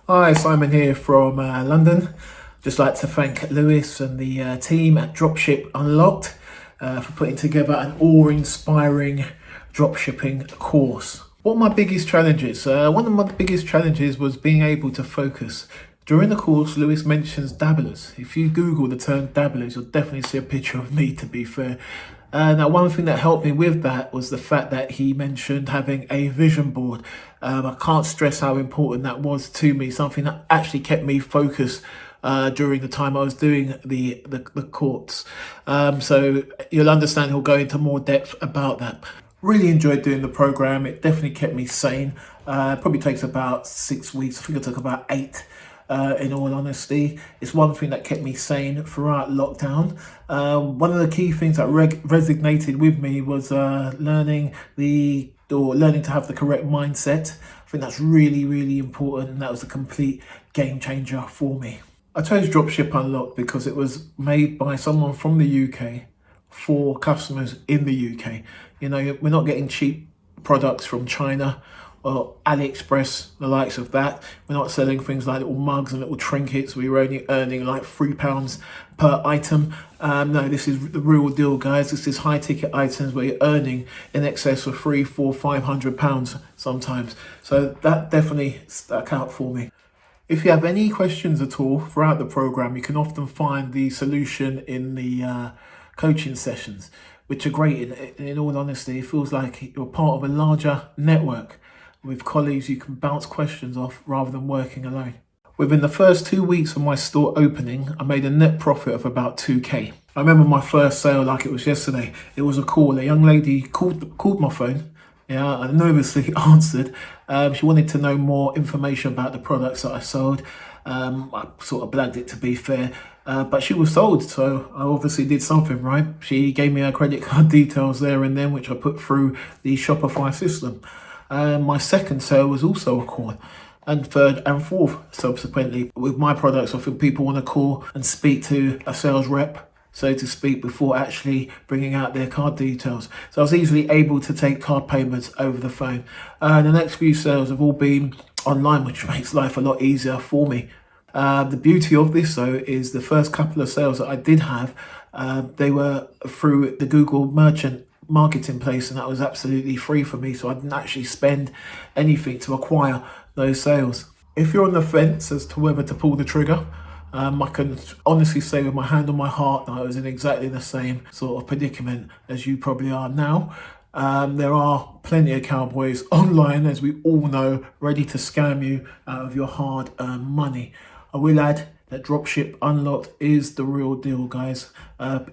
Hi, Simon here from London. Just like to thank Lewis and the team at Dropship Unlocked for putting together an awe-inspiring dropshipping course. What are my biggest challenges? One of my biggest challenges was being able to focus. During the course, Lewis mentions dabblers. If you Google the term dabblers, you'll definitely see a picture of me, to be fair. Now, one thing that helped me with that was the fact that he mentioned having a vision board. I can't stress how important that was to me, something that actually kept me focused during the time I was doing the course. So you'll understand he'll go into more depth about that. Really enjoyed doing the program. It definitely kept me sane. Probably takes about 6 weeks. I think it took about 8. In all honesty, it's one thing that kept me sane throughout lockdown. One of the key things that resonated with me was learning to have the correct mindset. I think that's really, really important, and that was a complete game changer for me. I chose Dropship Unlocked because it was made by someone from the UK for customers in the UK. You know, we're not getting cheap products from China or AliExpress, the likes of that. We're not selling things like little mugs and little trinkets. We were only earning like £3 per item. No, this is the real deal, guys. This is high ticket items where you're earning in excess of £300, £400, £500 sometimes. So that definitely stuck out for me. If you have any questions at all throughout the program, you can often find the solution in the coaching sessions, which are great. In all honesty, it feels like you're part of a larger network with colleagues you can bounce questions off rather than working alone. Within the first 2 weeks of my store opening, I made a net profit of about 2k. I remember my first sale like it was yesterday. It was a call. A young lady called my phone. Yeah, I nervously answered. She wanted to know more information about the products that I sold. I sort of blagged it, to be fair, but she was sold, so I obviously did something right. She gave me her credit card details there and then, which I put through the Shopify system. My second sale was also a call, and third and fourth subsequently. With my products, I think people want to call and speak to a sales rep, so to speak, before actually bringing out their card details. So I was easily able to take card payments over the phone. The next few sales have all been online, which makes life a lot easier for me. The beauty of this, though, is the first couple of sales that I did have, they were through the Google merchant marketing place, and that was absolutely free for me, so I didn't actually spend anything to acquire those sales. If you're on the fence as to whether to pull the trigger, I can honestly say with my hand on my heart that I was in exactly the same sort of predicament as you probably are now. There are plenty of cowboys online, as we all know, ready to scam you out of your hard-earned money. I will add that Dropship Unlocked is the real deal, guys.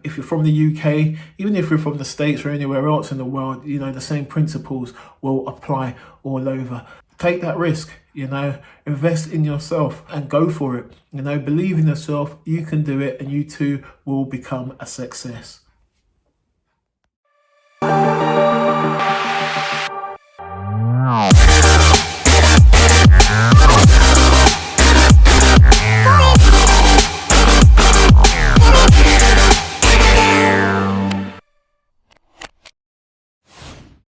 If you're from the UK, even if you're from the States or anywhere else in the world, you know, the same principles will apply all over. Take that risk, you know, invest in yourself and go for it. You know, believe in yourself, you can do it, and you too will become a success.